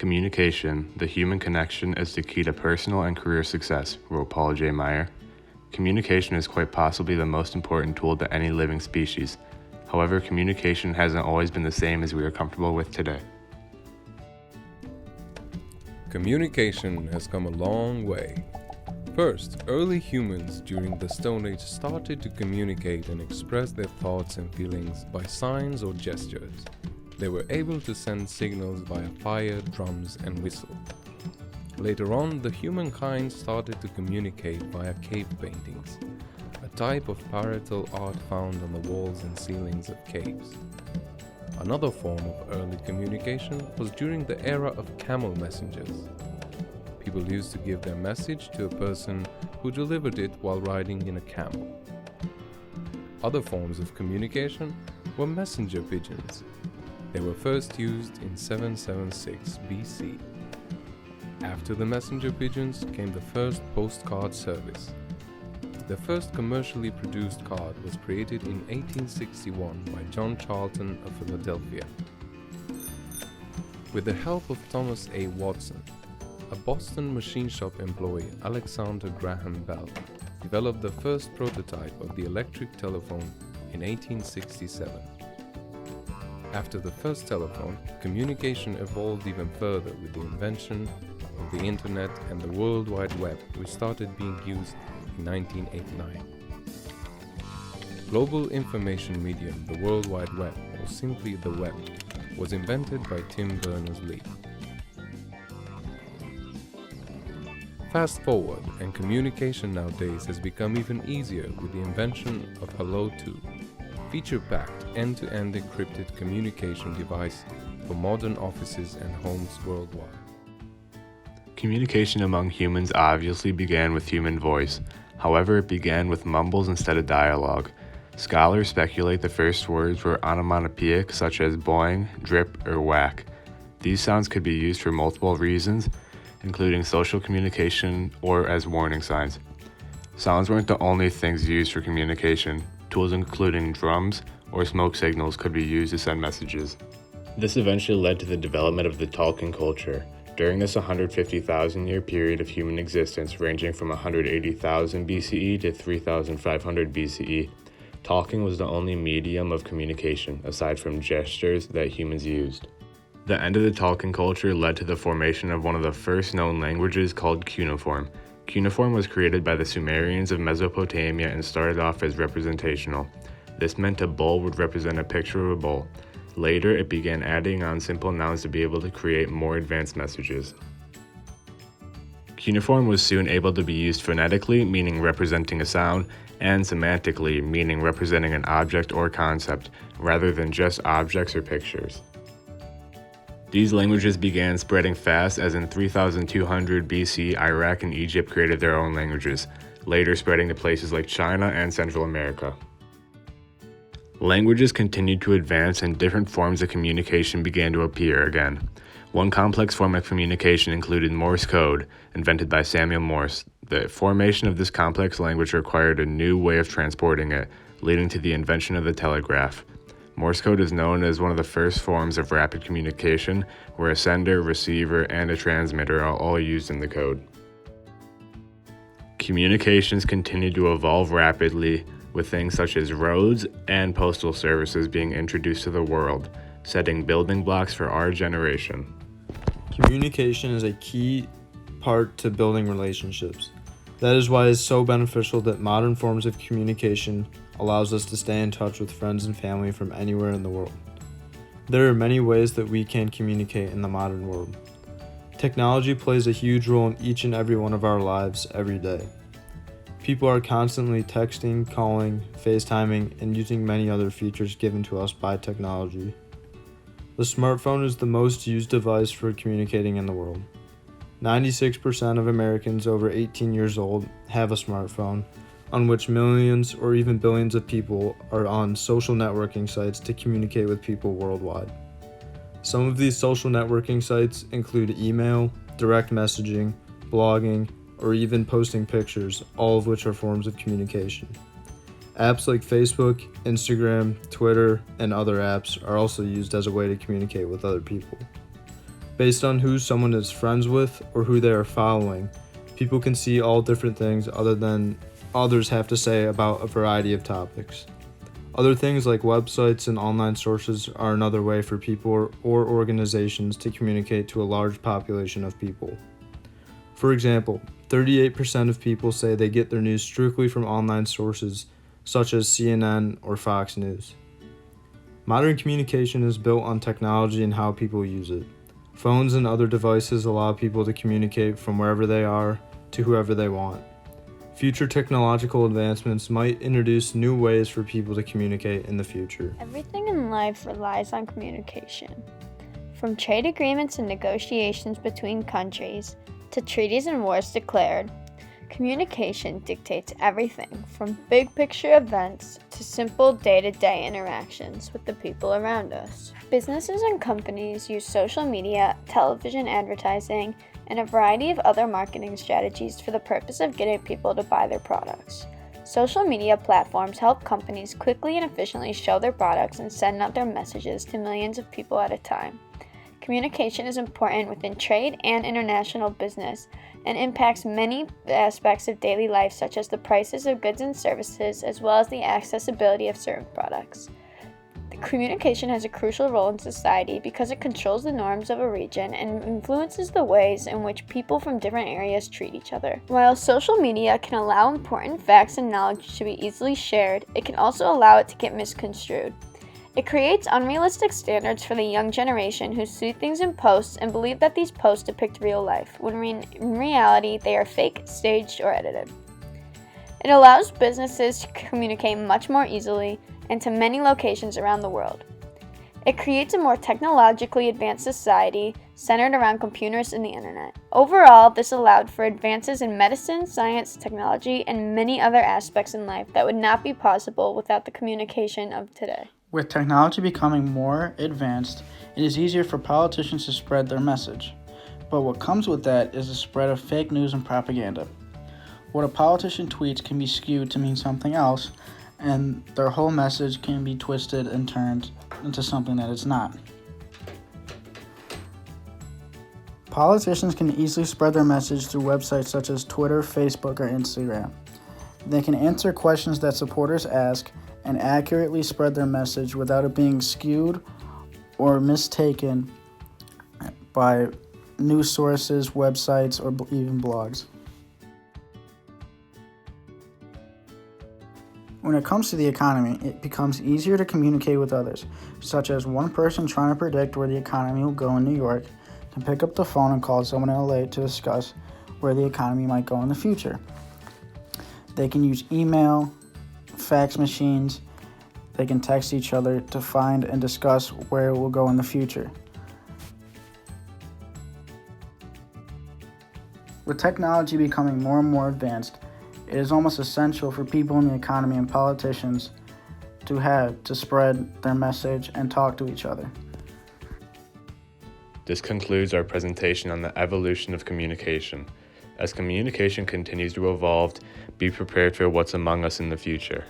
Communication, the human connection, is the key to personal and career success, wrote Paul J. Meyer. Communication is quite possibly the most important tool to any living species. However, communication hasn't always been the same as we are comfortable with today. Communication has come a long way. First, early humans during the Stone Age started to communicate and express their thoughts and feelings by signs or gestures. They were able to send signals via fire, drums, and whistle. Later on, the humankind started to communicate via cave paintings, a type of parietal art found on the walls and ceilings of caves. Another form of early communication was during the era of camel messengers. People used to give their message to a person who delivered it while riding in a camel. Other forms of communication were messenger pigeons. They were first used in 776 BC. After the messenger pigeons came the first postcard service. The first commercially produced card was created in 1861 by John Charlton of Philadelphia. With the help of Thomas A. Watson, a Boston machine shop employee, Alexander Graham Bell, developed the first prototype of the electric telephone in 1867. After the first telephone, communication evolved even further with the invention of the Internet and the World Wide Web, which started being used in 1989. Global information medium, the World Wide Web, or simply the web, was invented by Tim Berners-Lee. Fast forward, and communication nowadays has become even easier with the invention of Hello 2, feature-packed end-to-end encrypted communication device for modern offices and homes worldwide. Communication among humans obviously began with human voice. However, it began with mumbles instead of dialogue. Scholars speculate the first words were onomatopoeic, such as boing, drip, or whack. These sounds could be used for multiple reasons, including social communication or as warning signs. Sounds weren't the only things used for communication. Tools including drums or smoke signals could be used to send messages. This eventually led to the development of the talking culture. During this 150,000 year period of human existence, ranging from 180,000 BCE to 3,500 BCE, talking was the only medium of communication, aside from gestures, that humans used. The end of the talking culture led to the formation of one of the first known languages called cuneiform. Cuneiform was created by the Sumerians of Mesopotamia and started off as representational. This meant a bull would represent a picture of a bull. Later, it began adding on simple nouns to be able to create more advanced messages. Cuneiform was soon able to be used phonetically, meaning representing a sound, and semantically, meaning representing an object or concept, rather than just objects or pictures. These languages began spreading fast, as in 3200 BC, Iraq and Egypt created their own languages, later spreading to places like China and Central America. Languages continued to advance and different forms of communication began to appear again. One complex form of communication included Morse code, invented by Samuel Morse. The formation of this complex language required a new way of transporting it, leading to the invention of the telegraph. Morse code is known as one of the first forms of rapid communication, where a sender, receiver, and a transmitter are all used in the code. Communications continued to evolve rapidly, with things such as roads and postal services being introduced to the world, setting building blocks for our generation. Communication is a key part to building relationships. That is why it is so beneficial that modern forms of communication allows us to stay in touch with friends and family from anywhere in the world. There are many ways that we can communicate in the modern world. Technology plays a huge role in each and every one of our lives every day. People are constantly texting, calling, FaceTiming, and using many other features given to us by technology. The smartphone is the most used device for communicating in the world. 96% of Americans over 18 years old have a smartphone, on which millions or even billions of people are on social networking sites to communicate with people worldwide. Some of these social networking sites include email, direct messaging, blogging, or even posting pictures, all of which are forms of communication. Apps like Facebook, Instagram, Twitter, and other apps are also used as a way to communicate with other people. Based on who someone is friends with or who they are following, people can see all different things others have to say about a variety of topics. Other things like websites and online sources are another way for people or organizations to communicate to a large population of people. For example, 38% of people say they get their news strictly from online sources such as CNN or Fox News. Modern communication is built on technology and how people use it. Phones and other devices allow people to communicate from wherever they are to whoever they want. Future technological advancements might introduce new ways for people to communicate in the future. Everything in life relies on communication. From trade agreements and negotiations between countries to treaties and wars declared, communication dictates everything from big picture events to simple day-to-day interactions with the people around us. Businesses and companies use social media, television advertising, and a variety of other marketing strategies for the purpose of getting people to buy their products. Social media platforms help companies quickly and efficiently show their products and send out their messages to millions of people at a time. Communication is important within trade and international business and impacts many aspects of daily life, such as the prices of goods and services, as well as the accessibility of certain products. Communication has a crucial role in society because it controls the norms of a region and influences the ways in which people from different areas treat each other. While social media can allow important facts and knowledge to be easily shared, it can also allow it to get misconstrued. It creates unrealistic standards for the young generation who see things in posts and believe that these posts depict real life, when in reality they are fake, staged, or edited. It allows businesses to communicate much more easily and to many locations around the world. It creates a more technologically advanced society centered around computers and the internet. Overall, this allowed for advances in medicine, science, technology, and many other aspects in life that would not be possible without the communication of today. With technology becoming more advanced, it is easier for politicians to spread their message. But what comes with that is the spread of fake news and propaganda. What a politician tweets can be skewed to mean something else, and their whole message can be twisted and turned into something that it's not. Politicians can easily spread their message through websites such as Twitter, Facebook, or Instagram. They can answer questions that supporters ask and accurately spread their message without it being skewed or mistaken by news sources, websites, or even blogs. When it comes to the economy, it becomes easier to communicate with others, such as one person trying to predict where the economy will go in New York can pick up the phone and call someone in LA to discuss where the economy might go in the future. They can use email, fax machines, they can text each other to find and discuss where it will go in the future. With technology becoming more and more advanced, it is almost essential for people in the economy and politicians to spread their message and talk to each other. This concludes our presentation on the evolution of communication. As communication continues to evolve, be prepared for what's among us in the future.